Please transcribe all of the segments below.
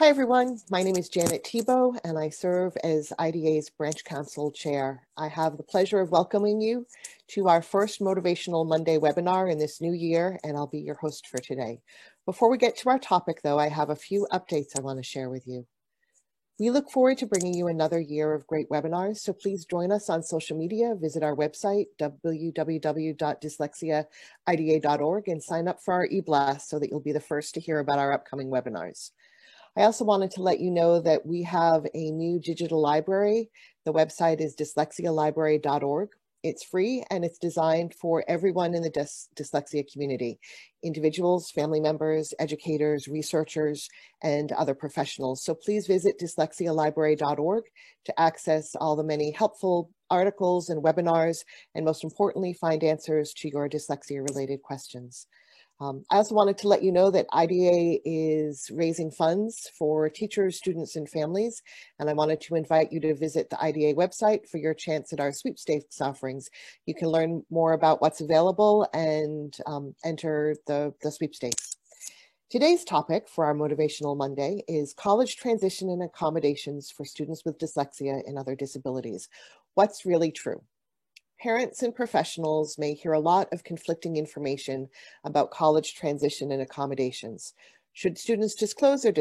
Hi everyone, my name is Janet Thibault and I serve as IDA's Branch Council Chair. I have the pleasure of welcoming you to our first Motivational Monday webinar in this new year, and I'll be your host for today. Before we get to our topic though, I have a few updates I want to share with you. We look forward to bringing you another year of great webinars, so please join us on social media, visit our website, www.dyslexiaida.org, and sign up for our e-blast so that you'll be the first to hear about our upcoming webinars. I also wanted to let you know that we have a new digital library. The website is dyslexialibrary.org. It's free and it's designed for everyone in the dyslexia community, individuals, family members, educators, researchers, and other professionals. So please visit dyslexialibrary.org to access all the many helpful articles and webinars, and most importantly, find answers to your dyslexia-related questions. I also wanted to let you know that IDA is raising funds for teachers, students, and families, and I wanted to invite you to visit the IDA website for your chance at our sweepstakes offerings. You can learn more about what's available and enter the sweepstakes. Today's topic for our Motivational Monday is college transition and accommodations for students with dyslexia and other disabilities. What's really true? Parents and professionals may hear a lot of conflicting information about college transition and accommodations. Should students disclose their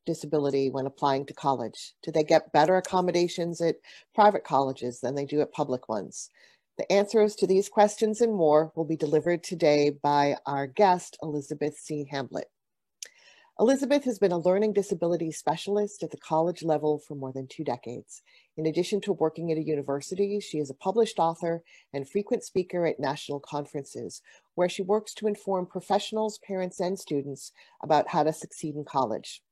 disability when applying to college? Do they get better accommodations at private colleges than they do at public ones? The answers to these questions and more will be delivered today by our guest, Elizabeth C. Hamblet. Elizabeth has been a learning disability specialist at the college level for more than 2 decades. In addition to working at a university, she is a published author and frequent speaker at national conferences, where she works to inform professionals, parents, and students about how to succeed in college.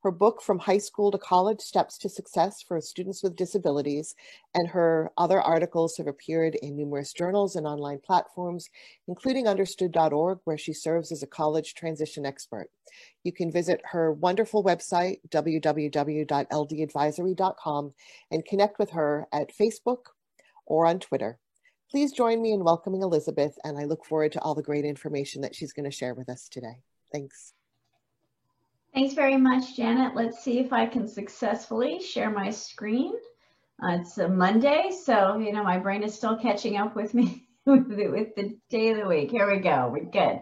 Her book, From High School to College, Steps to Success for Students with Disabilities, and her other articles have appeared in numerous journals and online platforms, including understood.org, where she serves as a college transition expert. You can visit her wonderful website, www.ldadvisory.com, and connect with her at Facebook or on Twitter. Please join me in welcoming Elizabeth, and I look forward to all the great information that she's going to share with us today. Thanks. Thanks very much, Janet. Let's see if I can successfully share my screen. It's a Monday, so my brain is still catching up with me with the day of the week. Here we go. We're good.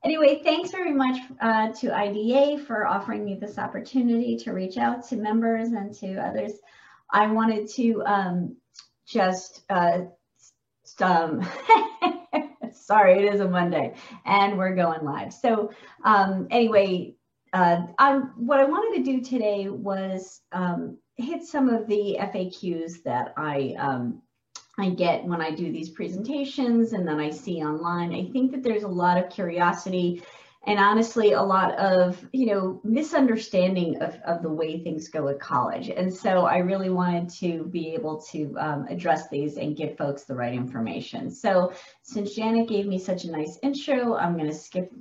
Anyway, thanks very much to IDA for offering me this opportunity to reach out to members and to others. I wanted to sorry, it is a Monday and we're going live. So anyway, what I wanted to do today was hit some of the FAQs that I get when I do these presentations and then I see online. I think that there's a lot of curiosity and honestly a lot of misunderstanding of the way things go at college. And so I really wanted to be able to address these and give folks the right information. So since Janet gave me such a nice intro, I'm going to skip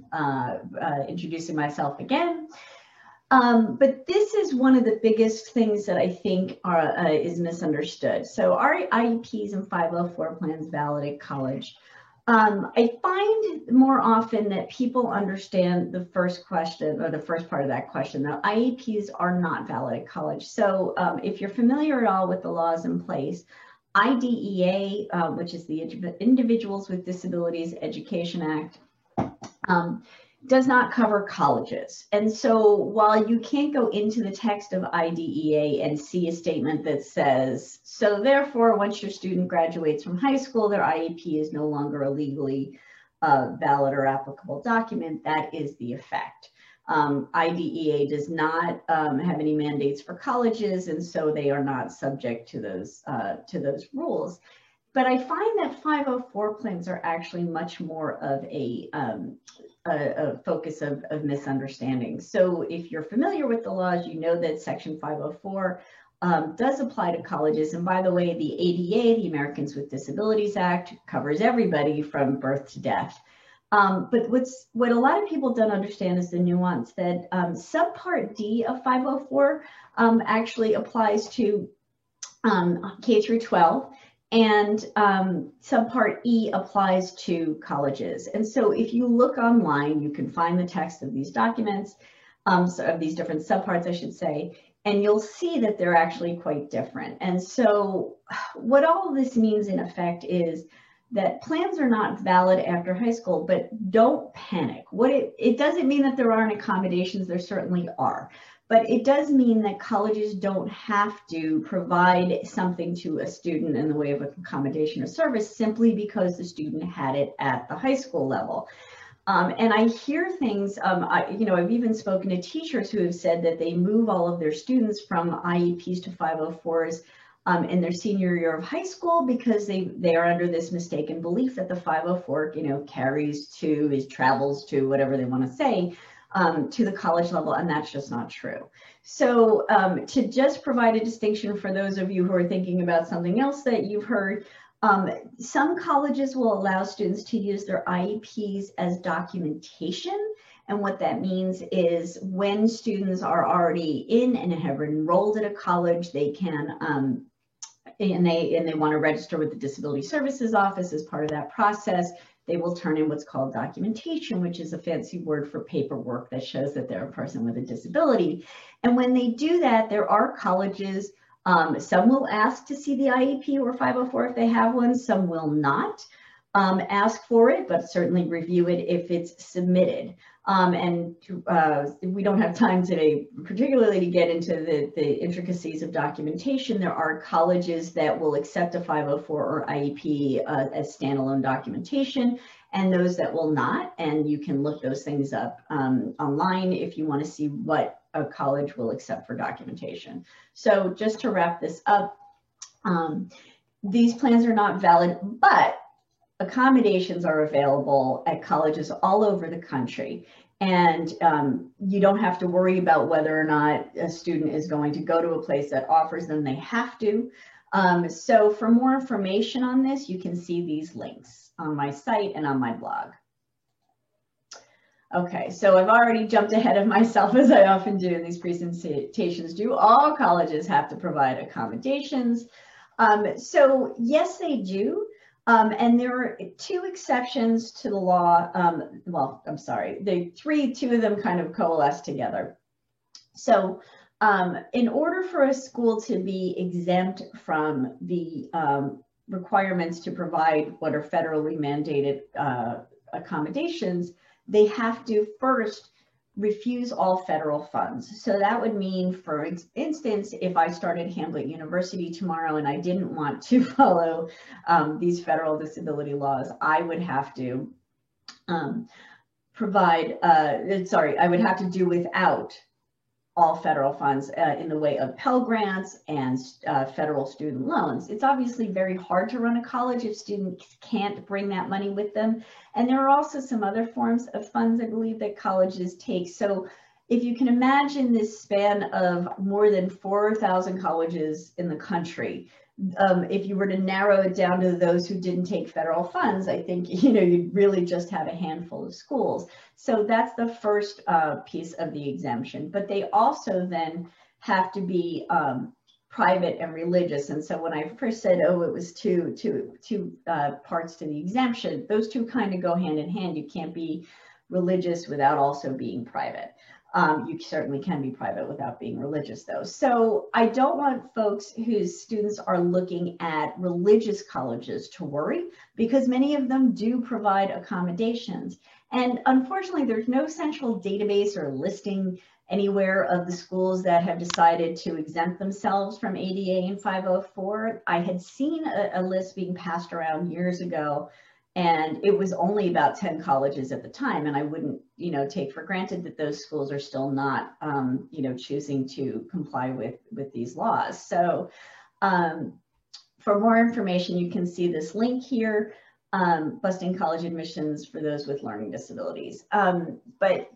introducing myself again. But this is one of the biggest things that I think is misunderstood. So are IEPs and 504 plans valid at college? I find more often that people understand the first question or the first part of that question, that IEPs are not valid at college. So if you're familiar at all with the laws in place, IDEA, which is the Individuals with Disabilities Education Act, does not cover colleges. And so while you can't go into the text of IDEA and see a statement that says, so therefore, once your student graduates from high school, their IEP is no longer a legally valid or applicable document, that is the effect. IDEA does not have any mandates for colleges, and so they are not subject to those rules. But I find that 504 plans are actually much more of a focus of misunderstanding. So if you're familiar with the laws, you know that Section 504 does apply to colleges. And by the way, the ADA, the Americans with Disabilities Act, covers everybody from birth to death. But what a lot of people don't understand is the nuance that subpart D of 504 actually applies to K through 12. And subpart E applies to colleges. And so if you look online, you can find the text of these documents. so of these different subparts, I should say, and you'll see that they're actually quite different. And so what all of this means in effect is that plans are not valid after high school, but don't panic. It doesn't mean that there aren't accommodations, there certainly are. But it does mean that colleges don't have to provide something to a student in the way of accommodation or service simply because the student had it at the high school level. And I hear things, I've even spoken to teachers who have said that they move all of their students from IEPs to 504s in their senior year of high school because they are under this mistaken belief that the 504, travels to whatever they want to say, to the college level, and that's just not true. So to just provide a distinction for those of you who are thinking about something else that you've heard, some colleges will allow students to use their IEPs as documentation. And what that means is when students are already in and have enrolled at a college, they can, and they want to register with the Disability Services Office as part of that process, they will turn in what's called documentation, which is a fancy word for paperwork that shows that they're a person with a disability. And when they do that, there are colleges, some will ask to see the IEP or 504 if they have one, some will not ask for it, but certainly review it if it's submitted. We don't have time today, particularly to get into the intricacies of documentation. There are colleges that will accept a 504 or IEP as standalone documentation, and those that will not. And you can look those things up online if you want to see what a college will accept for documentation. So just to wrap this up, these plans are not valid, but accommodations are available at colleges all over the country. And you don't have to worry about whether or not a student is going to go to a place that offers them. They have to. So for more information on this, you can see these links on my site and on my blog. Okay, so I've already jumped ahead of myself, as I often do in these presentations. Do all colleges have to provide accommodations? So yes, they do. And there are two exceptions to the law. Well, I'm sorry, two of them kind of coalesce together. So in order for a school to be exempt from the requirements to provide what are federally mandated accommodations, they have to first refuse all federal funds. So that would mean, for instance, if I started Hamblet University tomorrow and I didn't want to follow these federal disability laws, I would have to I would have to do without all federal funds in the way of Pell Grants and federal student loans. It's obviously very hard to run a college if students can't bring that money with them. And there are also some other forms of funds, I believe, that colleges take. So if you can imagine this span of more than 4,000 colleges in the country, if you were to narrow it down to those who didn't take federal funds, I think you'd really just have a handful of schools. So that's the first piece of the exemption. But they also then have to be private and religious. And so when I first said, oh, it was two parts to the exemption, those two kind of go hand in hand. You can't be religious without also being private. You certainly can be private without being religious, though. So I don't want folks whose students are looking at religious colleges to worry, because many of them do provide accommodations. And unfortunately, there's no central database or listing anywhere of the schools that have decided to exempt themselves from ADA and 504. I had seen a list being passed around years ago, and it was only about 10 colleges at the time. And I wouldn't, take for granted that those schools are still not, choosing to comply with these laws. So for more information, you can see this link here, busting college admissions for those with learning disabilities. But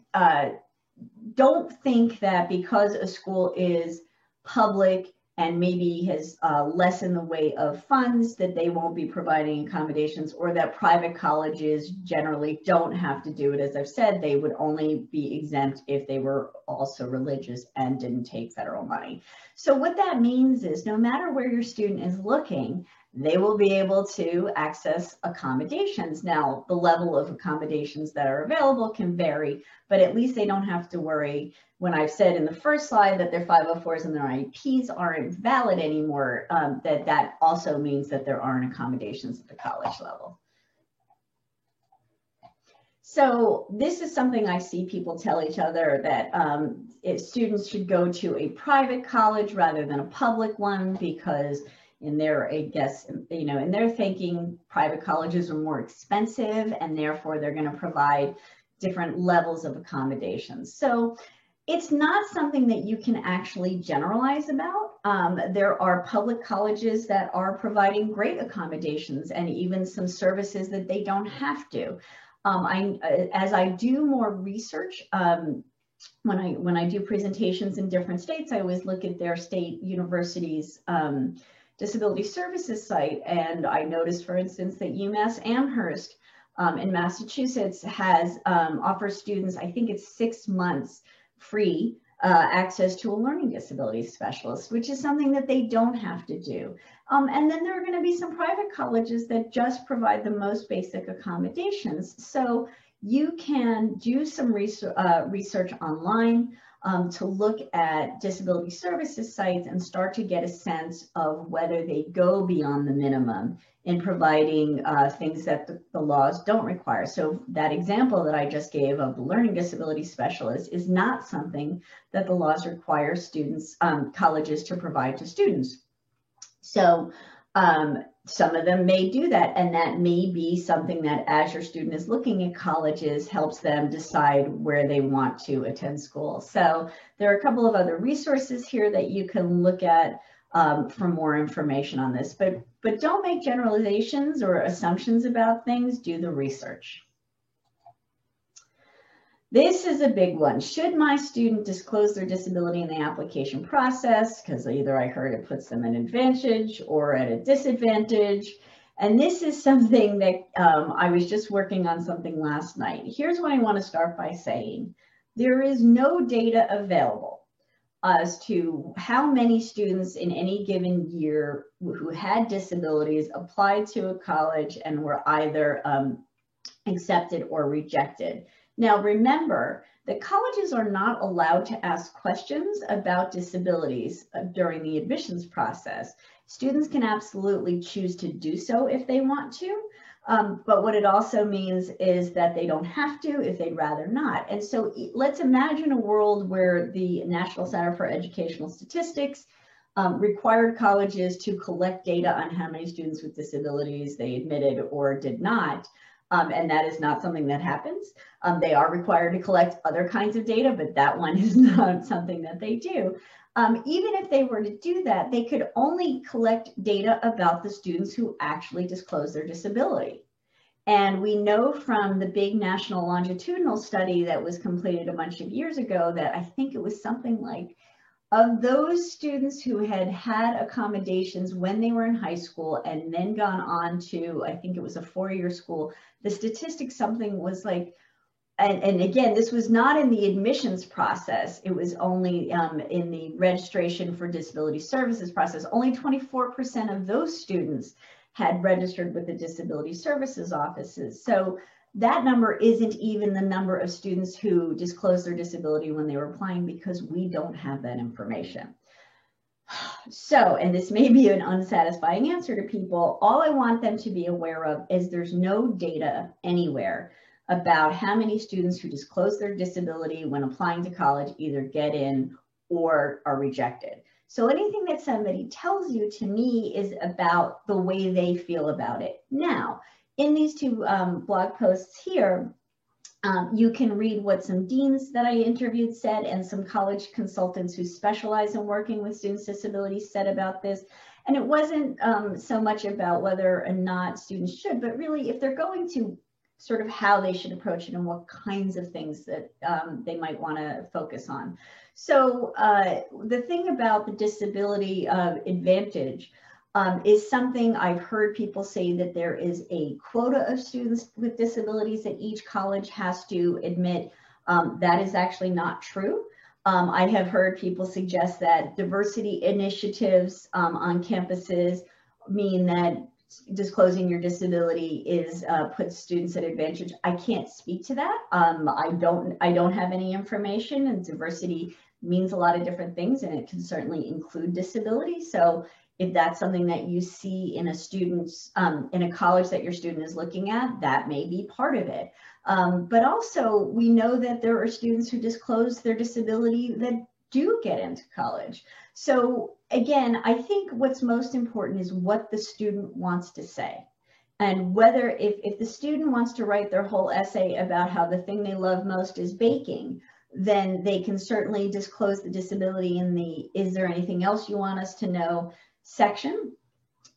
don't think that because a school is public and maybe has less in the way of funds that they won't be providing accommodations, or that private colleges generally don't have to do it. As I've said, they would only be exempt if they were also religious and didn't take federal money. So what that means is no matter where your student is looking they will be able to access accommodations. Now, the level of accommodations that are available can vary, but at least they don't have to worry. When I've said in the first slide that their 504s and their IEPs aren't valid anymore, that also means that there aren't accommodations at the college level. So this is something I see people tell each other, that if students should go to a private college rather than a public one, because in their, I guess, you know, in their thinking, private colleges are more expensive and therefore they're going to provide different levels of accommodations. So it's not something that you can actually generalize about. There are public colleges that are providing great accommodations and even some services that they don't have to. As I do more research, when I do presentations in different states, I always look at their state universities' disability services site. And I noticed, for instance, that UMass Amherst in Massachusetts has offers students, I think it's 6 months free access to a learning disability specialist, which is something that they don't have to do. And then there are going to be some private colleges that just provide the most basic accommodations. So you can do some research online to look at disability services sites and start to get a sense of whether they go beyond the minimum in providing things that the laws don't require. So that example that I just gave of the learning disability specialist is not something that the laws require students, colleges to provide to students. So some of them may do that, and that may be something that, as your student is looking at colleges, helps them decide where they want to attend school. So there are a couple of other resources here that you can look at for more information on this, but don't make generalizations or assumptions about things. Do the research. This is a big one. Should my student disclose their disability in the application process? Because either I heard it puts them at an advantage or at a disadvantage. And this is something that I was just working on something last night. Here's what I want to start by saying. There is no data available as to how many students in any given year who had disabilities applied to a college and were either accepted or rejected. Now, remember that colleges are not allowed to ask questions about disabilities during the admissions process. Students can absolutely choose to do so if they want to, but what it also means is that they don't have to if they'd rather not. And so let's imagine a world where the National Center for Educational Statistics required colleges to collect data on how many students with disabilities they admitted or did not. And that is not something that happens. They are required to collect other kinds of data, but that one is not something that they do. Even if they were to do that, they could only collect data about the students who actually disclose their disability. And we know from the big national longitudinal study that was completed a bunch of years ago that I think it was something like, of those students who had had accommodations when they were in high school and then gone on to, I think it was a 4-year school, the statistic something was like, and again, this was not in the admissions process, it was only in the registration for disability services process. Only 24% of those students had registered with the disability services offices. So that number isn't even the number of students who disclosed their disability when they were applying, because we don't have that information. So, and this may be an unsatisfying answer to people, all I want them to be aware of is there's no data anywhere about how many students who disclose their disability when applying to college either get in or are rejected. So anything that somebody tells you to me is about the way they feel about it. Now, in these two blog posts here, you can read what some deans that I interviewed said and some college consultants who specialize in working with students with disabilities said about this. And it wasn't so much about whether or not students should, but really if they're going to sort of how they should approach it and what kinds of things that they might want to focus on. So the thing about the disability advantage is something I've heard people say that there is a quota of students with disabilities that each college has to admit. That is actually not true. I have heard people suggest that diversity initiatives on campuses mean that disclosing your disability is puts students at advantage. I can't speak to that. I don't have any information, and diversity means a lot of different things, and it can certainly include disability. So if that's something that you see in a student's in a college that your student is looking at, that may be part of it. But also, we know that there are students who disclose their disability that do get into college. So again, I think what's most important is what the student wants to say. And whether if the student wants to write their whole essay about how the thing they love most is baking, then they can certainly disclose the disability in the "is there anything else you want us to know" section.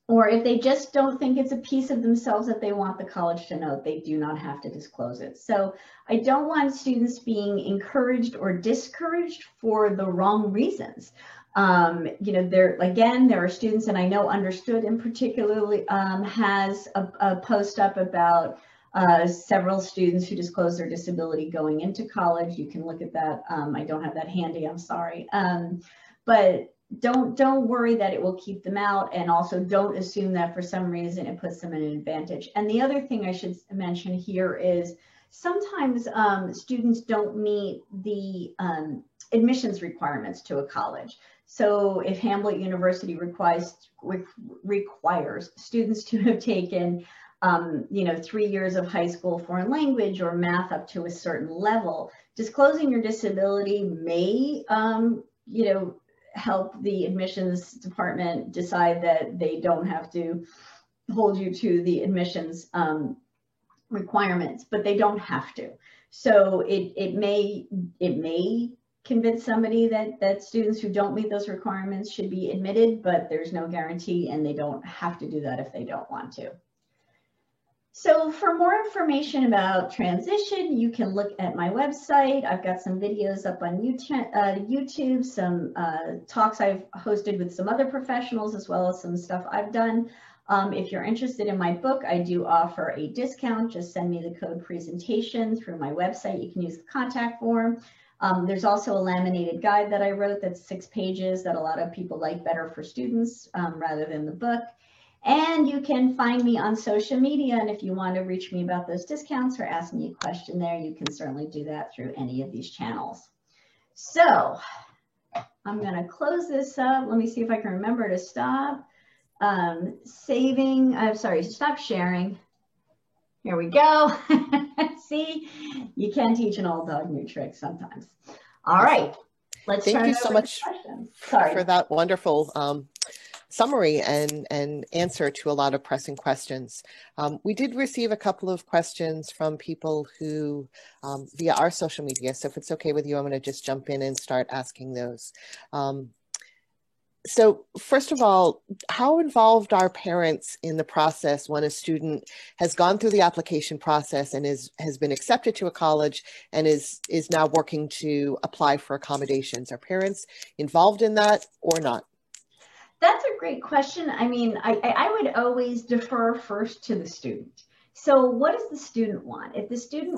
Or if they just don't think it's a piece of themselves that they want the college to know, they do not have to disclose it. So I don't want students being encouraged or discouraged for the wrong reasons. You know, there are students, and I know Understood in particularly has a post up about several students who disclose their disability going into college. You can look at that. I don't have that handy, I'm sorry. But don't worry that it will keep them out, and also don't assume that for some reason it puts them at an advantage. And the other thing I should mention here is sometimes students don't meet the admissions requirements to a college. So if Hamblet University requires students to have taken 3 years of high school foreign language or math up to a certain level, disclosing your disability may help the admissions department decide that they don't have to hold you to the admissions requirements, but they don't have to. So it may convince somebody that students who don't meet those requirements should be admitted, but there's no guarantee, and they don't have to do that if they don't want to. So for more information about transition, you can look at my website. I've got some videos up on YouTube, some talks I've hosted with some other professionals, as well as some stuff I've done. If you're interested in my book, I do offer a discount. Just send me the code presentation through my website. You can use the contact form. There's also a laminated guide that I wrote that's 6 pages that a lot of people like better for students rather than the book. And you can find me on social media, and if you want to reach me about those discounts or ask me a question there, you can certainly do that through any of these channels. So I'm going to close this up. Let me see if I can remember to stop stop sharing. Here we go. See, you can teach an old dog new tricks sometimes. All right, let's Thank you so much for that wonderful summary and answer to a lot of pressing questions. We did receive a couple of questions from people who via our social media. So if it's okay with you, I'm going to just jump in and start asking those. So first of all, how involved are parents in the process when a student has gone through the application process and has been accepted to a college and is now working to apply for accommodations? Are parents involved in that or not? That's a great question. I mean, I would always defer first to the student. So what does the student want? If the student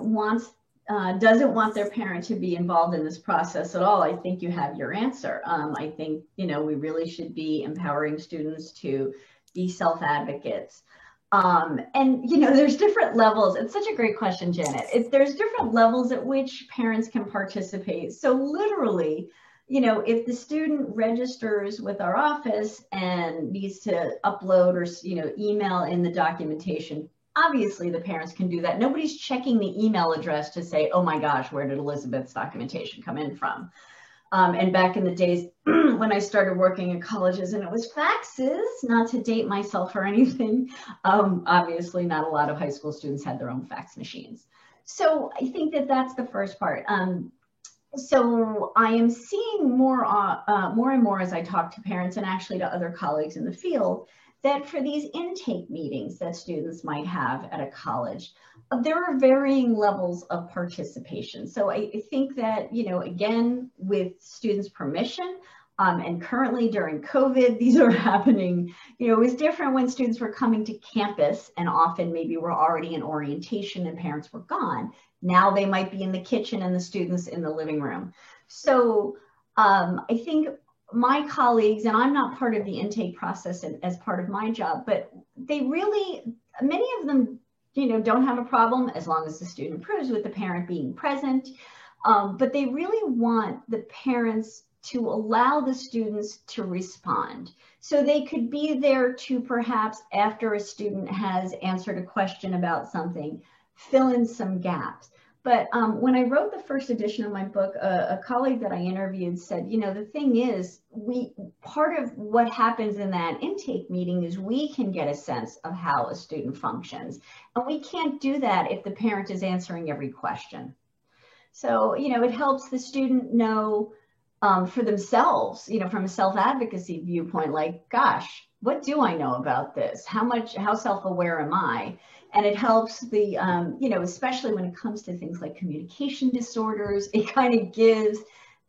doesn't want their parent to be involved in this process at all, I think you have your answer. I think, we really should be empowering students to be self-advocates. And, there's different levels. It's such a great question, Janet. There's different levels at which parents can participate. So literally, if the student registers with our office and needs to upload or, email in the documentation, obviously the parents can do that. Nobody's checking the email address to say, oh my gosh, where did Elizabeth's documentation come in from? And back in the days when I started working in colleges and it was faxes, not to date myself or anything, obviously not a lot of high school students had their own fax machines. So I think that's the first part. So I am seeing more and more as I talk to parents and actually to other colleagues in the field that for these intake meetings that students might have at a college, there are varying levels of participation. So I think that, again, with students' permission, and currently during COVID, these are happening, it was different when students were coming to campus and often maybe were already in orientation and parents were gone. Now they might be in the kitchen and the students in the living room. So I think my colleagues, and I'm not part of the intake process as part of my job, but they really, many of them, don't have a problem as long as the student approves with the parent being present. But they really want the parents to allow the students to respond. So they could be there to perhaps, after a student has answered a question about something, fill in some gaps. But when I wrote the first edition of my book, a colleague that I interviewed said, the thing is, part of what happens in that intake meeting is we can get a sense of how a student functions. And we can't do that if the parent is answering every question. So, it helps the student know for themselves, from a self-advocacy viewpoint, like, gosh, what do I know about this? How self-aware am I? And it helps the, especially when it comes to things like communication disorders, it kind of gives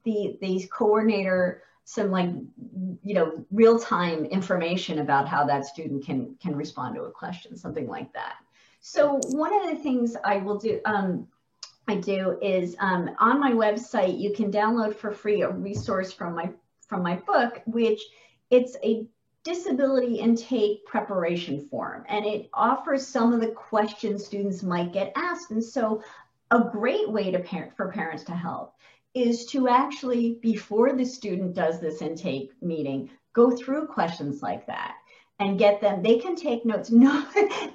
the coordinator some real-time information about how that student can respond to a question, something like that. So one of the things I do is on my website, you can download for free a resource from my book, which it's a disability intake preparation form, and it offers some of the questions students might get asked. And so a great way for parents to help is to actually, before the student does this intake meeting, go through questions like that and get them, they can take notes. No,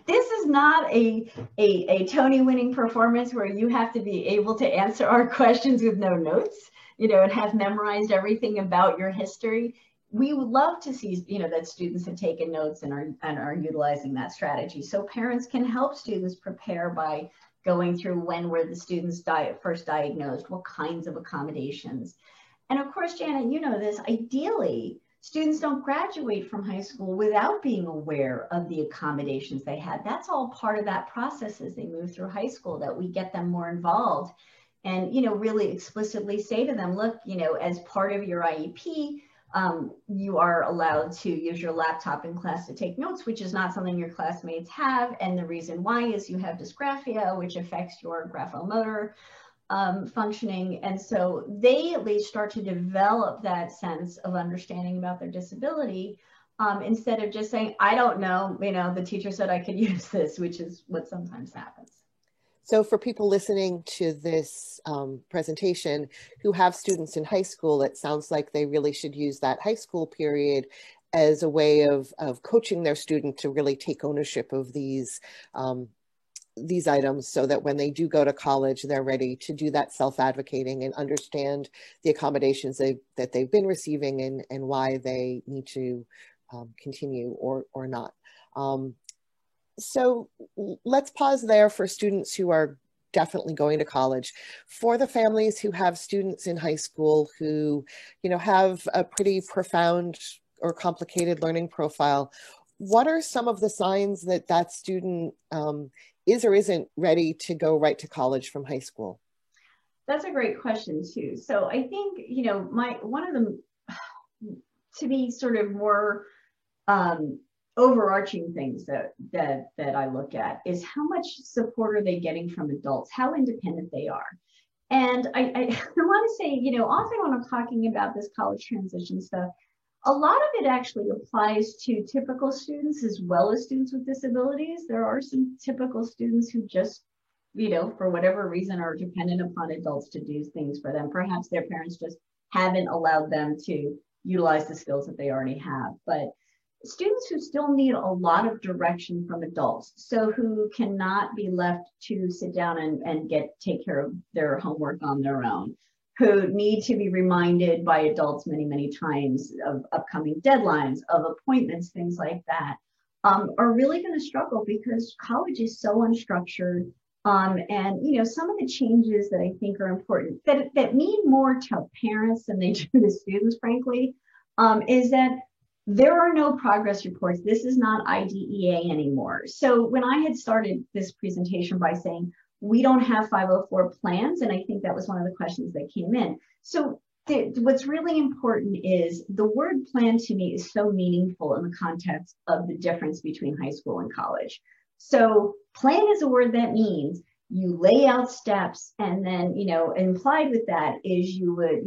this is not a Tony winning performance where you have to be able to answer our questions with no notes, and have memorized everything about your history. We would love to see, that students have taken notes and are utilizing that strategy. So parents can help students prepare by going through when were the students first diagnosed, what kinds of accommodations. And of course, Janet, this, ideally, students don't graduate from high school without being aware of the accommodations they had. That's all part of that process as they move through high school, that we get them more involved and, really explicitly say to them, look, as part of your IEP, you are allowed to use your laptop in class to take notes, which is not something your classmates have. And the reason why is you have dysgraphia, which affects your graphomotor functioning. And so they at least start to develop that sense of understanding about their disability, instead of just saying, I don't know, the teacher said I could use this, which is what sometimes happens. So for people listening to this presentation who have students in high school, it sounds like they really should use that high school period as a way of coaching their student to really take ownership of these items, so that when they do go to college, they're ready to do that self-advocating and understand the accommodations that they've been receiving and why they need to continue or not. So let's pause there for students who are definitely going to college. For the families who have students in high school who, have a pretty profound or complicated learning profile, what are some of the signs that student is or isn't ready to go right to college from high school? That's a great question too. So I think, one of them, to be sort of more overarching things that I look at is how much support are they getting from adults, how independent they are. And I want to say, often when I'm talking about this college transition stuff, a lot of it actually applies to typical students as well as students with disabilities. There are some typical students who just, for whatever reason, are dependent upon adults to do things for them. Perhaps their parents just haven't allowed them to utilize the skills that they already have. But students who still need a lot of direction from adults, so who cannot be left to sit down and take care of their homework on their own, who need to be reminded by adults many, many times of upcoming deadlines, of appointments, things like that, are really going to struggle because college is so unstructured. And, some of the changes that I think are important, that mean more to parents than they do to students, frankly, is that there are no progress reports. This is not IDEA anymore. So when I had started this presentation by saying, we don't have 504 plans, and I think that was one of the questions that came in. So what's really important is the word plan to me is so meaningful in the context of the difference between high school and college. So plan is a word that means you lay out steps, and then, implied with that is you would,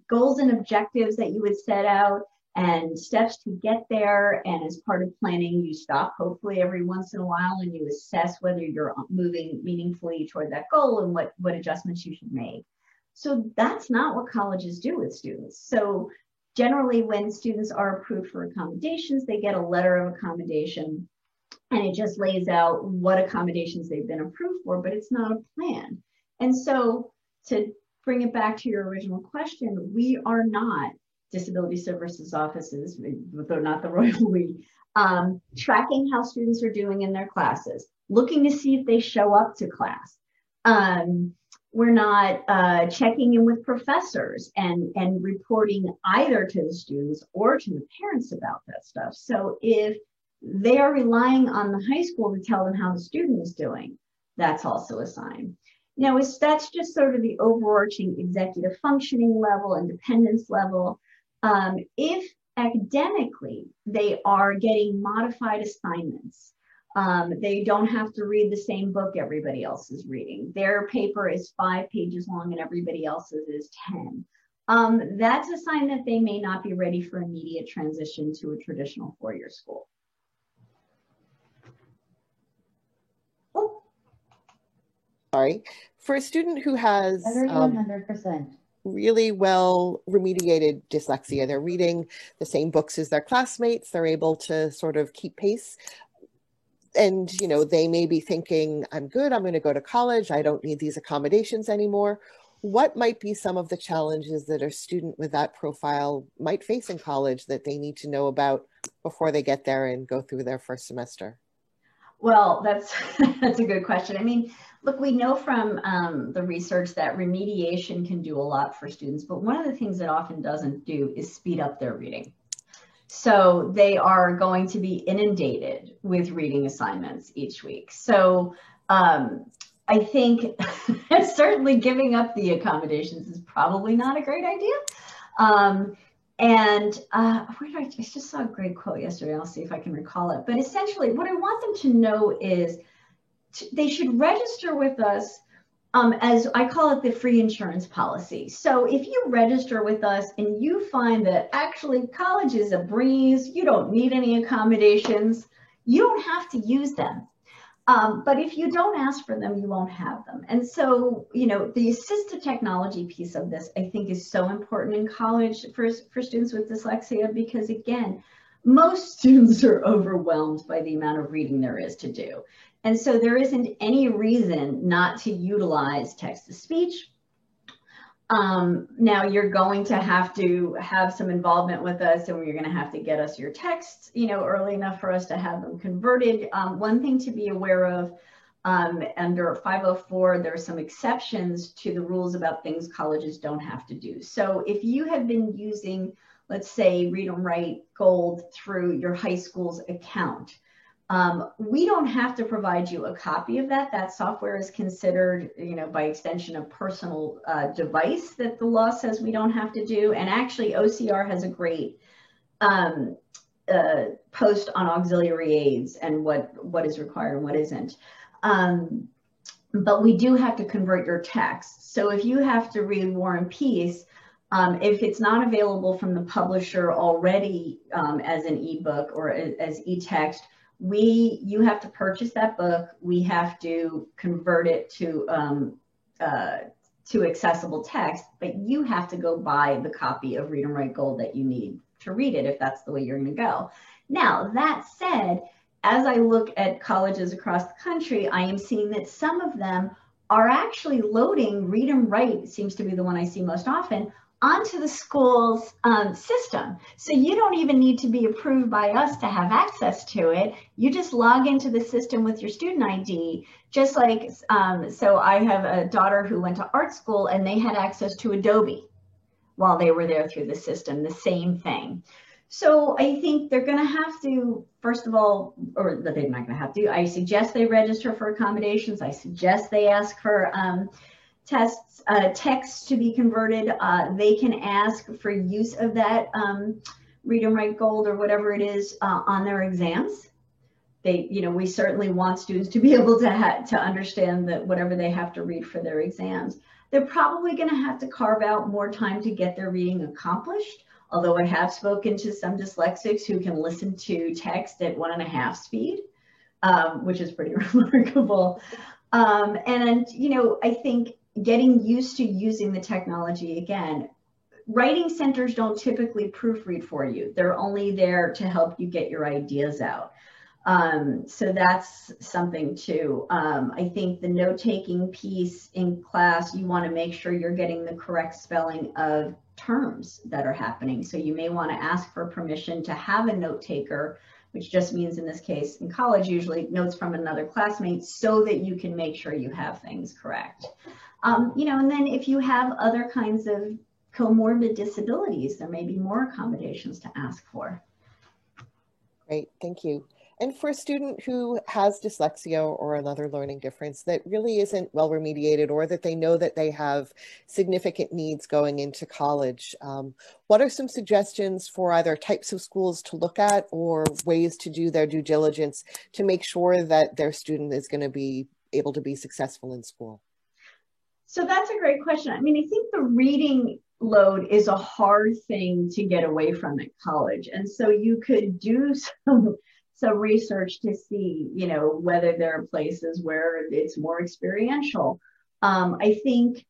goals and objectives that you would set out and steps to get there. And as part of planning, you stop hopefully every once in a while and you assess whether you're moving meaningfully toward that goal and what adjustments you should make. So that's not what colleges do with students. So generally when students are approved for accommodations, they get a letter of accommodation, and it just lays out what accommodations they've been approved for, but it's not a plan. And so to bring it back to your original question, we are not disability services offices, though not the royal we, tracking how students are doing in their classes, looking to see if they show up to class. We're not checking in with professors and reporting either to the students or to the parents about that stuff. So if they are relying on the high school to tell them how the student is doing, that's also a sign. Now, that's just sort of the overarching executive functioning level and dependence level. If academically they are getting modified assignments, they don't have to read the same book everybody else is reading. Their paper is 5 pages long and everybody else's is 10. That's a sign that they may not be ready for immediate transition to a traditional 4-year school. Sorry. For a student who has 100%. really well remediated dyslexia, they're reading the same books as their classmates, they're able to sort of keep pace. And, they may be thinking, I'm good, I'm going to go to college, I don't need these accommodations anymore. What might be some of the challenges that a student with that profile might face in college that they need to know about before they get there and go through their first semester? Well, that's a good question. I mean, look, we know from the research that remediation can do a lot for students, but one of the things it often doesn't do is speed up their reading. So they are going to be inundated with reading assignments each week. So I think certainly giving up the accommodations is probably not a great idea. I just saw a great quote yesterday. I'll see if I can recall it. But essentially, what I want them to know is they should register with us as I call it the free insurance policy. So if you register with us and you find that actually college is a breeze, you don't need any accommodations, you don't have to use them. But if you don't ask for them, you won't have them. And so, the assistive technology piece of this, I think, is so important in college for students with dyslexia, because again, most students are overwhelmed by the amount of reading there is to do. And so there isn't any reason not to utilize text-to-speech. Now you're going to have some involvement with us, and you're going to have to get us your texts, early enough for us to have them converted. One thing to be aware of, under 504, there are some exceptions to the rules about things colleges don't have to do. So if you have been using, let's say, Read and Write Gold through your high school's account, we don't have to provide you a copy of that. That software is considered, by extension, a personal device that the law says we don't have to do. And actually, OCR has a great post on auxiliary aids and what is required and what isn't. But we do have to convert your text. So if you have to read War and Peace, if it's not available from the publisher already as an ebook or as e-text, you have to purchase that book. We have to convert it to accessible text, but you have to go buy the copy of Read and Write Gold that you need to read it if that's the way you're going to go. Now, that said, as I look at colleges across the country, I am seeing that some of them are actually loading Read and Write, seems to be the one I see most often, onto the school's system. So you don't even need to be approved by us to have access to it. You just log into the system with your student ID, just like, so I have a daughter who went to art school and they had access to Adobe while they were there through the system, the same thing. So I think they're gonna have to, first of all, or they're not gonna have to, I suggest they register for accommodations. I suggest they ask for texts to be converted. They can ask for use of that Read and Write Gold or whatever it is on their exams. we certainly want students to be able to understand that whatever they have to read for their exams. They're probably going to have to carve out more time to get their reading accomplished. Although I have spoken to some dyslexics who can listen to text at 1.5 speed, which is pretty remarkable. And I think getting used to using the technology again. Writing centers don't typically proofread for you. They're only there to help you get your ideas out. So that's something too. I think the note-taking piece in class, you want to make sure you're getting the correct spelling of terms that are happening. So you may want to ask for permission to have a note taker, which just means in this case in college, usually notes from another classmate, so that you can make sure you have things correct. And then if you have other kinds of comorbid disabilities, there may be more accommodations to ask for. Great, thank you. And for a student who has dyslexia or another learning difference that really isn't well remediated, or that they know that they have significant needs going into college, what are some suggestions for either types of schools to look at or ways to do their due diligence to make sure that their student is going to be able to be successful in school? So that's a great question. I mean, I think the reading load is a hard thing to get away from at college. And so you could do some research to see, whether there are places where it's more experiential. I think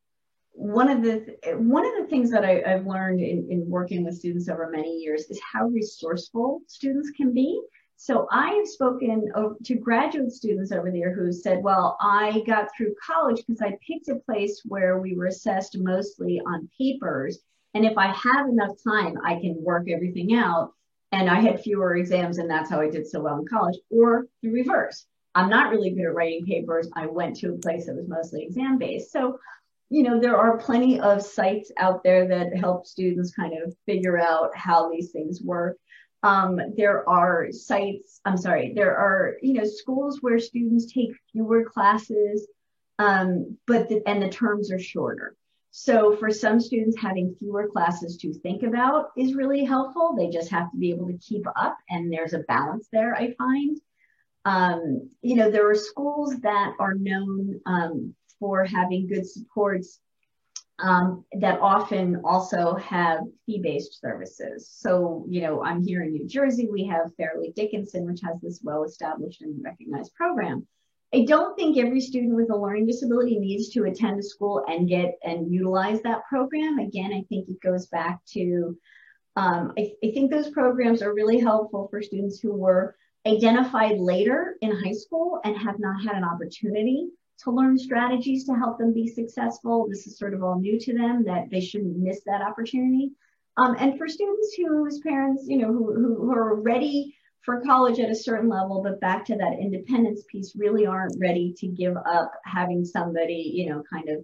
one of the things that I've learned in working with students over many years is how resourceful students can be. So I have spoken to graduate students over there who said, well, I got through college because I picked a place where we were assessed mostly on papers. And if I have enough time, I can work everything out. And I had fewer exams, and that's how I did so well in college. Or the reverse. I'm not really good at writing papers. I went to a place that was mostly exam-based. So, there are plenty of sites out there that help students kind of figure out how these things work. There are schools where students take fewer classes, but the terms are shorter. So for some students, having fewer classes to think about is really helpful. They just have to be able to keep up, and there's a balance there, I find. There are schools that are known for having good supports that often also have fee-based services. So, I'm here in New Jersey, we have Fairleigh Dickinson, which has this well-established and recognized program. I don't think every student with a learning disability needs to attend a school and utilize that program. Again, I think it goes back to, I think those programs are really helpful for students who were identified later in high school and have not had an opportunity to learn strategies to help them be successful. This is sort of all new to them, that they shouldn't miss that opportunity. And for students whose parents, who are ready for college at a certain level, but back to that independence piece, really aren't ready to give up having somebody, kind of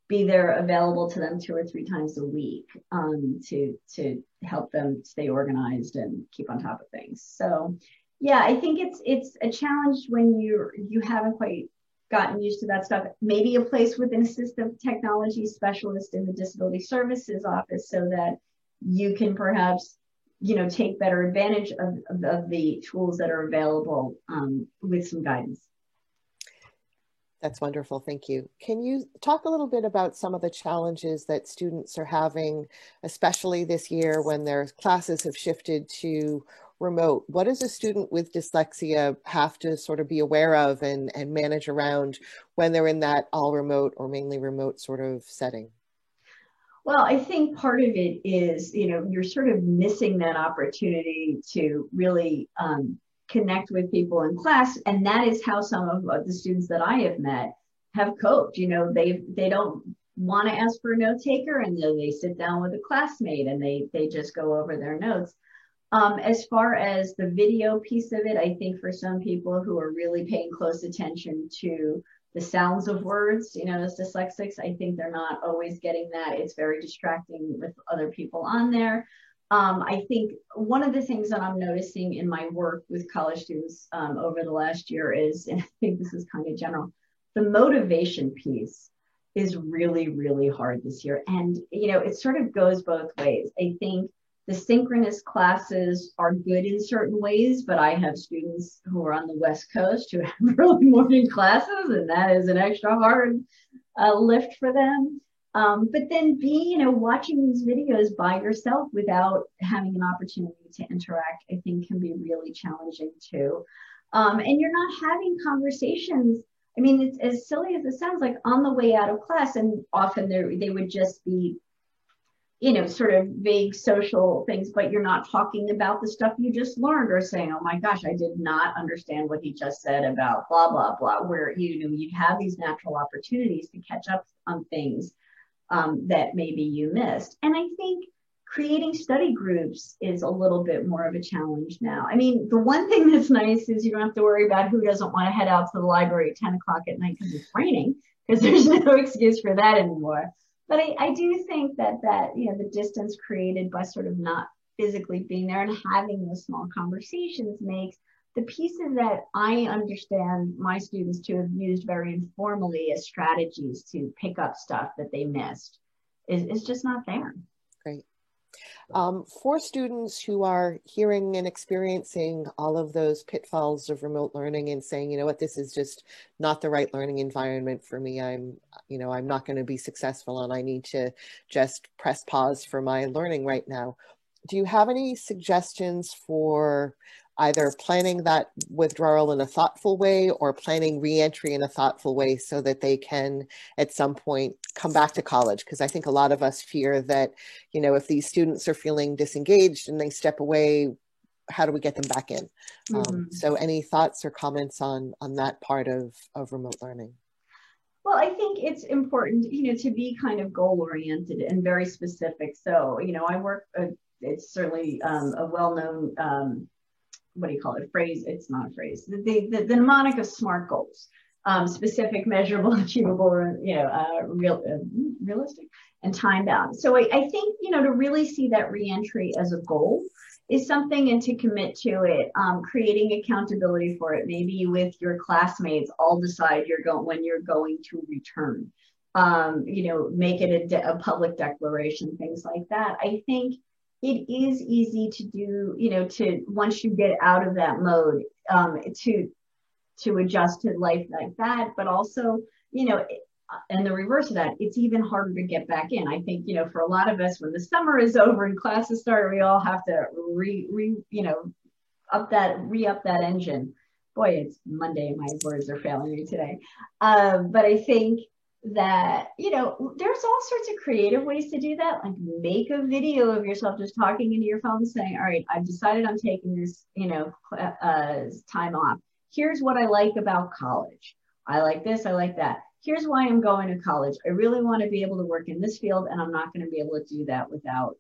be there available to them 2 or 3 times a week to help them stay organized and keep on top of things. So yeah, I think it's a challenge when you haven't quite gotten used to that stuff. Maybe a place with an assistive technology specialist in the disability services office, so that you can perhaps take better advantage of the tools that are available with some guidance. That's wonderful. Thank you. Can you talk a little bit about some of the challenges that students are having, especially this year when their classes have shifted to remote? What does a student with dyslexia have to sort of be aware of and manage around when they're in that all remote or mainly remote sort of setting? Well, I think part of it is, you're sort of missing that opportunity to really connect with people in class. And that is how some of the students that I have met have coped. They don't want to ask for a note taker, and then they sit down with a classmate and they just go over their notes. As far as the video piece of it, I think for some people who are really paying close attention to the sounds of words, as dyslexics, I think they're not always getting that. It's very distracting with other people on there. I think one of the things that I'm noticing in my work with college students over the last year is, and I think this is kind of general, the motivation piece is really, really hard this year. And, it sort of goes both ways. I think The synchronous classes are good in certain ways, but I have students who are on the West Coast who have early morning classes, and that is an extra hard lift for them. But then watching these videos by yourself without having an opportunity to interact, I think can be really challenging too. And you're not having conversations. I mean, it's as silly as it sounds, like on the way out of class, and often they would just be, sort of vague social things, but you're not talking about the stuff you just learned or saying, oh my gosh, I did not understand what he just said about blah, blah, blah, where, you'd have these natural opportunities to catch up on things that maybe you missed. And I think creating study groups is a little bit more of a challenge now. I mean, the one thing that's nice is you don't have to worry about who doesn't want to head out to the library at 10 o'clock at night because it's raining, because there's no excuse for that anymore. But I do think that the distance created by sort of not physically being there and having those small conversations makes the pieces that I understand my students to have used very informally as strategies to pick up stuff that they missed is just not there. Great. For students who are hearing and experiencing all of those pitfalls of remote learning and saying, you know what, this is just not the right learning environment for me. I'm not going to be successful and I need to just press pause for my learning right now. Do you have any suggestions for either planning that withdrawal in a thoughtful way or planning reentry in a thoughtful way so that they can at some point come back to college? Because I think a lot of us fear that, if these students are feeling disengaged and they step away, how do we get them back in? So any thoughts or comments on that part of remote learning? Well, I think it's important, to be kind of goal-oriented and very specific. So, I work, it's certainly a well-known what do you call it? Phrase? It's not a phrase. The mnemonic of SMART goals: specific, measurable, achievable, realistic, and time bound. So I think to really see that reentry as a goal is something, and to commit to it, creating accountability for it. Maybe with your classmates, all decide when you're going to return. Make it a public declaration, things like that. I think it is easy to do, to once you get out of that mode, to adjust to life like that. But also, and the reverse of that, it's even harder to get back in. I think, for a lot of us, when the summer is over and classes start, we all have to re-up that engine. Boy, it's Monday. My words are failing me today. But I think that, there's all sorts of creative ways to do that. Like make a video of yourself just talking into your phone saying, all right, I've decided I'm taking this, time off. Here's what I like about college. I like this, I like that. Here's why I'm going to college. I really want to be able to work in this field, and I'm not going to be able to do that without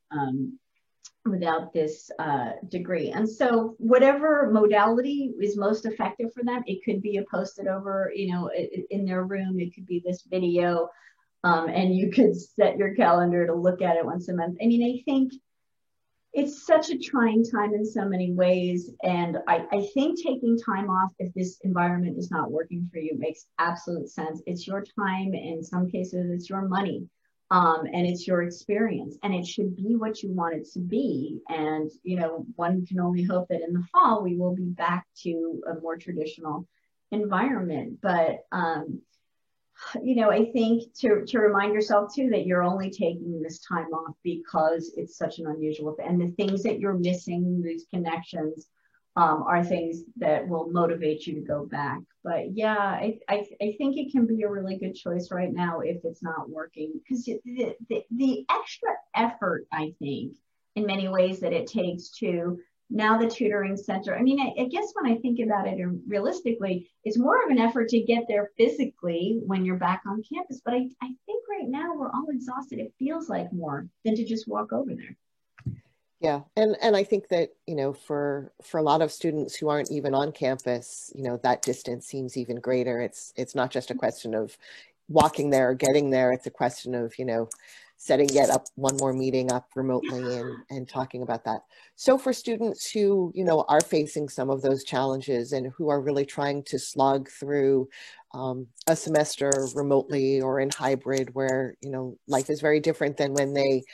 this degree. And so whatever modality is most effective for them, it could be a posted over, in their room, it could be this video, and you could set your calendar to look at it once a month. I mean, I think it's such a trying time in so many ways. And I think taking time off, if this environment is not working for you, makes absolute sense. It's your time. In some cases, it's your money. And it's your experience, and it should be what you want it to be. And, one can only hope that in the fall, we will be back to a more traditional environment. But, I think to remind yourself too, that you're only taking this time off because it's such an unusual thing. And the things that you're missing, these connections, are things that will motivate you to go back. But yeah, I think it can be a really good choice right now if it's not working, because the extra effort, I think, in many ways that it takes to now the tutoring center. I mean, I guess when I think about it realistically, it's more of an effort to get there physically when you're back on campus. But I think right now we're all exhausted. It feels like more than to just walk over there. Yeah. And I think that, for a lot of students who aren't even on campus, that distance seems even greater. It's not just a question of walking there or getting there. It's a question of, setting yet up one more meeting up remotely and talking about that. So for students who, are facing some of those challenges and who are really trying to slog through a semester remotely or in hybrid where, life is very different than when they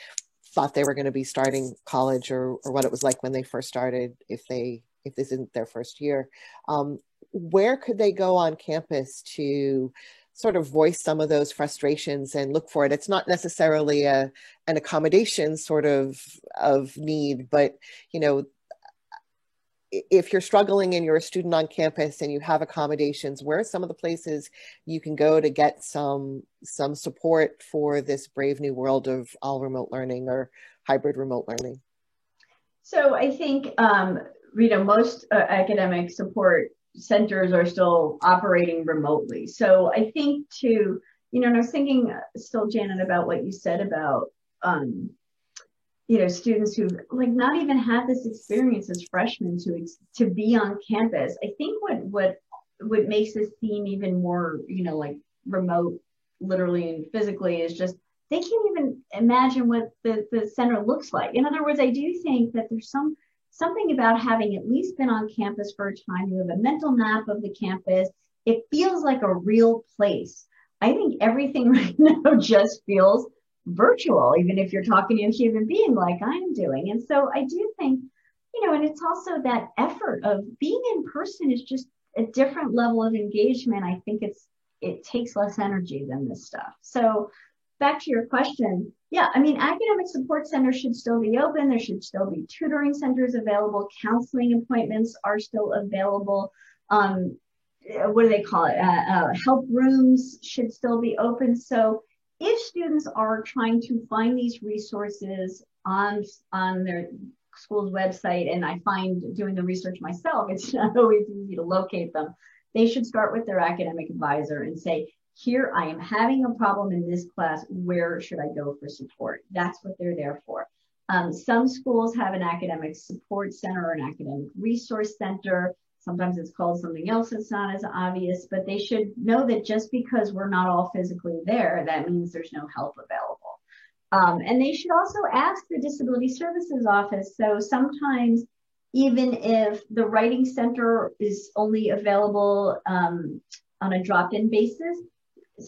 thought they were going to be starting college, or what it was like when they first started, if this isn't their first year. Where could they go on campus to sort of voice some of those frustrations and look for it? It's not necessarily an accommodation sort of need, but, you know, if you're struggling and you're a student on campus and you have accommodations, where are some of the places you can go to get some support for this brave new world of all remote learning or hybrid remote learning? So I think, most academic support centers are still operating remotely. So I think and I was thinking still, Janet, about what you said about, students who've like not even had this experience as freshmen to be on campus. I think what makes this seem even more, like remote, literally and physically, is just they can't even imagine what the center looks like. In other words, I do think that there's something about having at least been on campus for a time. You have a mental map of the campus. It feels like a real place. I think everything right now just feels virtual, even if you're talking to a human being like I'm doing. And so I do think, and it's also that effort of being in person is just a different level of engagement. I think it takes less energy than this stuff. So back to your question, yeah, I mean, academic support centers should still be open. There should still be tutoring centers available. Counseling appointments are still available. What do they call it? Help rooms should still be open. So if students are trying to find these resources on their school's website, and I find doing the research myself, it's not always easy to locate them, they should start with their academic advisor and say, here, I am having a problem in this class. Where should I go for support? That's what they're there for. Some schools have an academic support center or an academic resource center. Sometimes it's called something else that's not as obvious, but they should know that just because we're not all physically there, that means there's no help available. And they should also ask the Disability Services Office. So sometimes, even if the Writing Center is only available on a drop-in basis,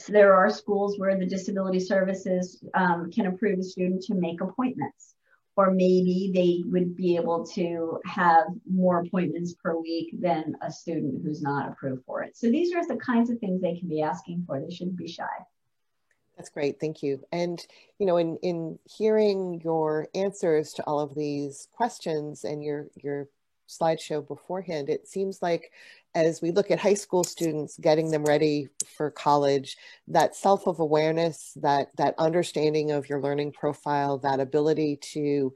there are schools where the Disability Services can approve a student to make appointments. Or maybe they would be able to have more appointments per week than a student who's not approved for it. So these are the kinds of things they can be asking for. They shouldn't be shy. That's great. Thank you. And, in hearing your answers to all of these questions and your slideshow beforehand, it seems like as we look at high school students, getting them ready for college, that self-awareness, that understanding of your learning profile, that ability to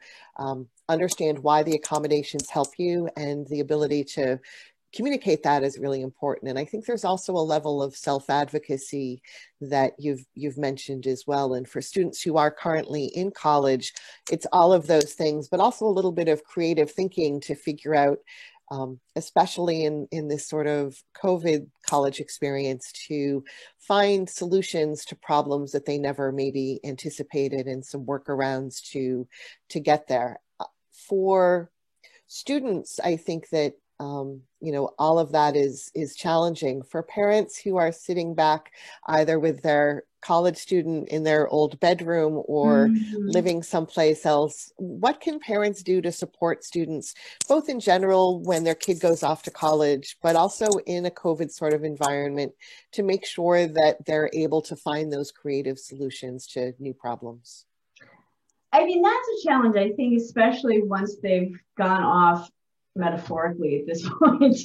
understand why the accommodations help you, and the ability to communicate that is really important. And I think there's also a level of self-advocacy that you've mentioned as well. And for students who are currently in college, it's all of those things, but also a little bit of creative thinking to figure out, especially in this sort of COVID college experience, to find solutions to problems that they never maybe anticipated, and some workarounds to get there. For students, I think that all of that is challenging. For parents who are sitting back either with their college student in their old bedroom or living someplace else, what can parents do to support students, both in general when their kid goes off to college, but also in a COVID sort of environment, to make sure that they're able to find those creative solutions to new problems? I mean, that's a challenge, I think, especially once they've gone off, metaphorically at this point.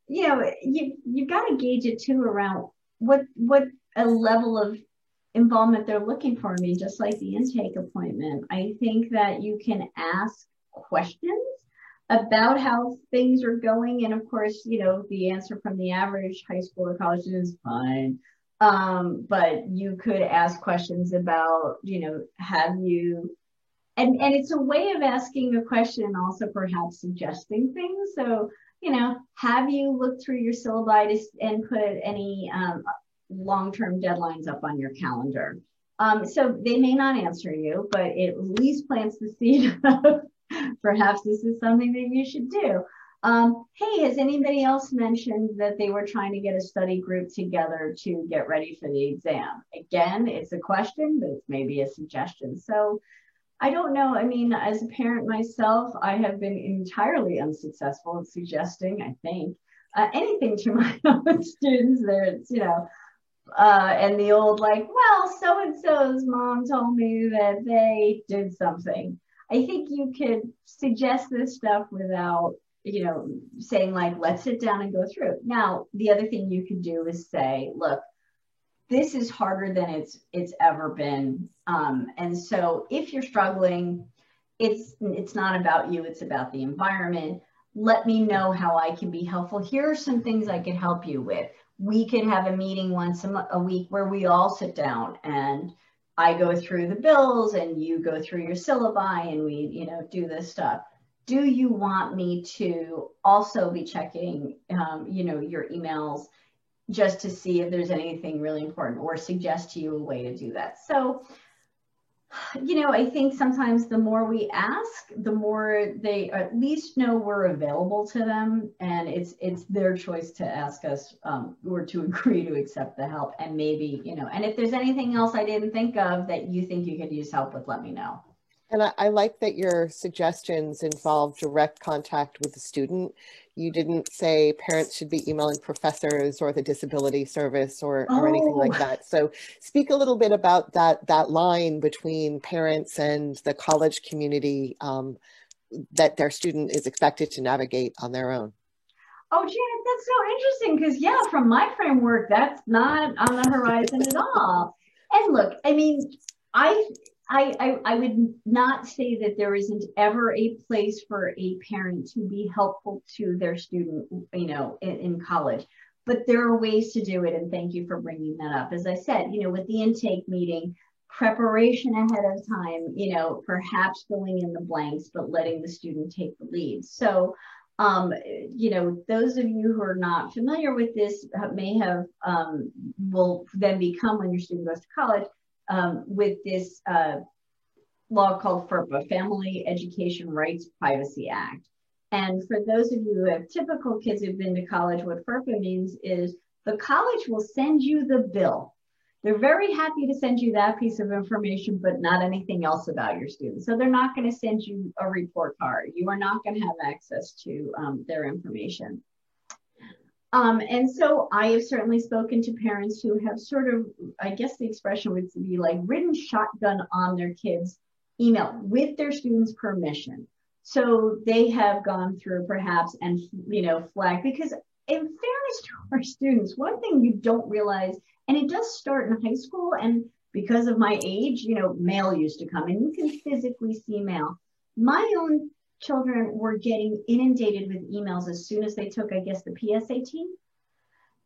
You've got to gauge it too around what a level of involvement they're looking for. I mean, just like the intake appointment, I think that you can ask questions about how things are going. And of course, the answer from the average high school or college student is fine. But you could ask questions about, have you, and it's a way of asking a question and also perhaps suggesting things. So, have you looked through your syllabi and put any long-term deadlines up on your calendar? So they may not answer you, but it at least plants the seed of perhaps this is something that you should do. Hey, has anybody else mentioned that they were trying to get a study group together to get ready for the exam? Again, it's a question, but it's maybe a suggestion. So I don't know. I mean, as a parent myself, I have been entirely unsuccessful at suggesting, I think, anything to my own students. There's, and the old like, well, so-and-so's mom told me that they did something. I think you could suggest this stuff without, saying like, let's sit down and go through it. Now, the other thing you could do is say, look, this is harder than it's ever been. And so if you're struggling, it's not about you, it's about the environment. Let me know how I can be helpful. Here are some things I could help you with. We could have a meeting once a week where we all sit down and I go through the bills and you go through your syllabi and we, do this stuff. Do you want me to also be checking, your emails just to see if there's anything really important or suggest to you a way to do that? So, I think sometimes the more we ask, the more they at least know we're available to them, and it's their choice to ask us or to agree to accept the help. And maybe, and if there's anything else I didn't think of that you think you could use help with, let me know. And I like that your suggestions involve direct contact with the student. You didn't say parents should be emailing professors or the disability service or anything like that. So speak a little bit about that line between parents and the college community that their student is expected to navigate on their own. Oh, Janet, that's so interesting because, yeah, from my framework, that's not on the horizon at all. And look, I mean, I would not say that there isn't ever a place for a parent to be helpful to their student, in college, but there are ways to do it. And thank you for bringing that up. As I said, with the intake meeting, preparation ahead of time, perhaps filling in the blanks, but letting the student take the lead. So, those of you who are not familiar with this may have, will then become when your student goes to college, with this law called FERPA, Family Education Rights Privacy Act. And for those of you who have typical kids who've been to college, what FERPA means is the college will send you the bill. They're very happy to send you that piece of information, but not anything else about your students. So they're not going to send you a report card. You are not going to have access to their information. And so I have certainly spoken to parents who have sort of, I guess the expression would be like ridden shotgun on their kids' email with their students' permission. So they have gone through perhaps and, flagged, because in fairness to our students, one thing you don't realize, and it does start in high school, and because of my age, mail used to come and you can physically see mail. My own children were getting inundated with emails as soon as they took, I guess, the PSAT.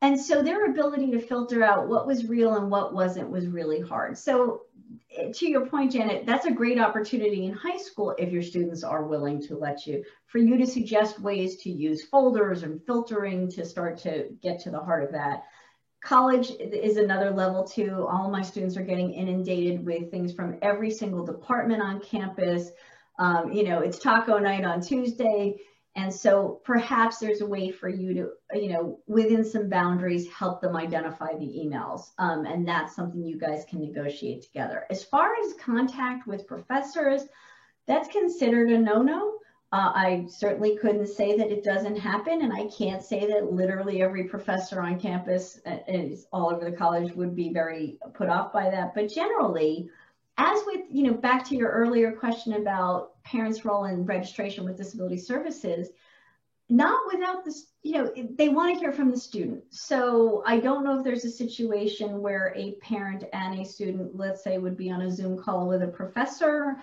And so their ability to filter out what was real and what wasn't was really hard. So to your point, Janet, that's a great opportunity in high school if your students are willing to let you, for you to suggest ways to use folders and filtering to start to get to the heart of that. College is another level too. All my students are getting inundated with things from every single department on campus. It's taco night on Tuesday. And so perhaps there's a way for you to, within some boundaries, help them identify the emails. And that's something you guys can negotiate together. As far as contact with professors, that's considered a no-no. I certainly couldn't say that it doesn't happen. And I can't say that literally every professor on campus is all over the college would be very put off by that. But generally, as with, back to your earlier question about parents' role in registration with disability services, not without this, they want to hear from the student. So I don't know if there's a situation where a parent and a student, let's say, would be on a Zoom call with a professor,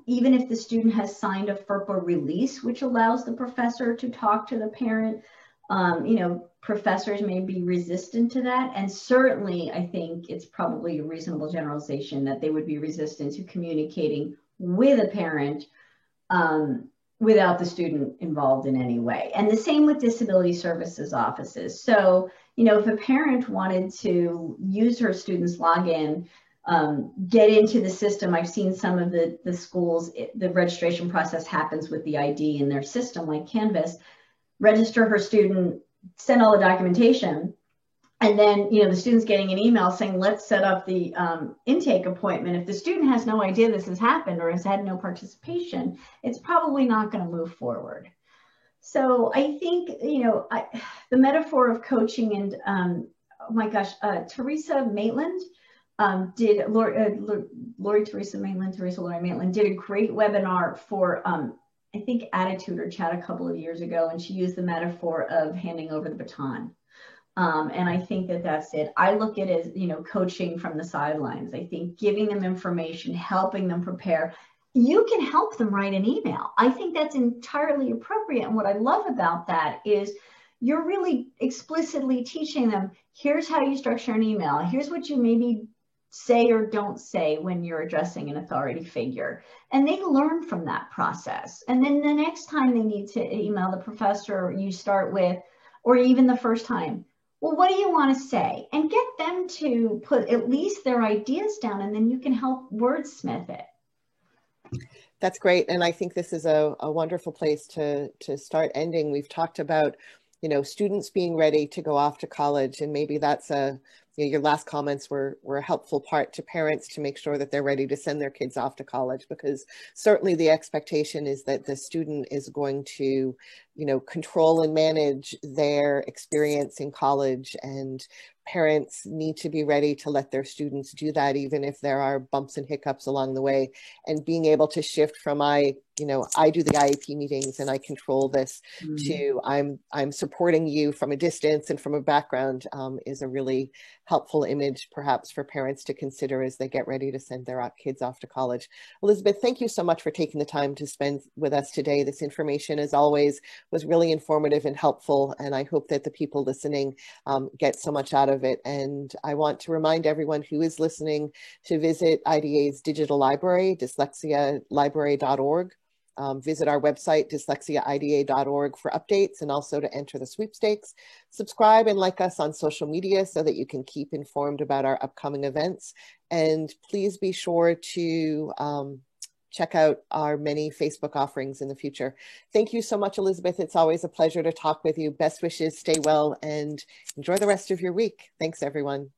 even if the student has signed a FERPA release, which allows the professor to talk to the parent. Professors may be resistant to that. And certainly, I think it's probably a reasonable generalization that they would be resistant to communicating with a parent without the student involved in any way. And the same with disability services offices. So, if a parent wanted to use her student's login, get into the system, I've seen some of the schools, the registration process happens with the ID in their system, like Canvas, register her student, send all the documentation, And then, the student's getting an email saying, let's set up the intake appointment. If the student has no idea this has happened or has had no participation, it's probably not going to move forward. So I think, the metaphor of coaching and, oh my gosh, Teresa Maitland Teresa Lori Maitland did a great webinar for, I think, Attitude or Chat a couple of years ago, and she used the metaphor of handing over the baton. And I think that that's it. I look at it as, coaching from the sidelines. I think giving them information, helping them prepare. You can help them write an email. I think that's entirely appropriate. And what I love about that is you're really explicitly teaching them, here's how you structure an email. Here's what you maybe say or don't say when you're addressing an authority figure. And they learn from that process. And then the next time they need to email the professor, you start with, or even the first time, well, what do you want to say? And get them to put at least their ideas down, and then you can help wordsmith it. That's great. And I think this is a wonderful place to start ending. We've talked about, students being ready to go off to college, and maybe that's your last comments were a helpful part to parents to make sure that they're ready to send their kids off to college, because certainly the expectation is that the student is going to, control and manage their experience in college, and parents need to be ready to let their students do that, even if there are bumps and hiccups along the way. And being able to shift from I do the IEP meetings and I control this to I'm supporting you from a distance and from a background is a really helpful image perhaps for parents to consider as they get ready to send their kids off to college. Elizabeth, thank you so much for taking the time to spend with us today. This information, as always, was really informative and helpful, and I hope that the people listening get so much out of it. And I want to remind everyone who is listening to visit IDA's digital library, dyslexialibrary.org. Visit our website, dyslexiaida.org, for updates and also to enter the sweepstakes. Subscribe and like us on social media so that you can keep informed about our upcoming events. And please be sure to check out our many Facebook offerings in the future. Thank you so much, Elizabeth. It's always a pleasure to talk with you. Best wishes, stay well, and enjoy the rest of your week. Thanks, everyone.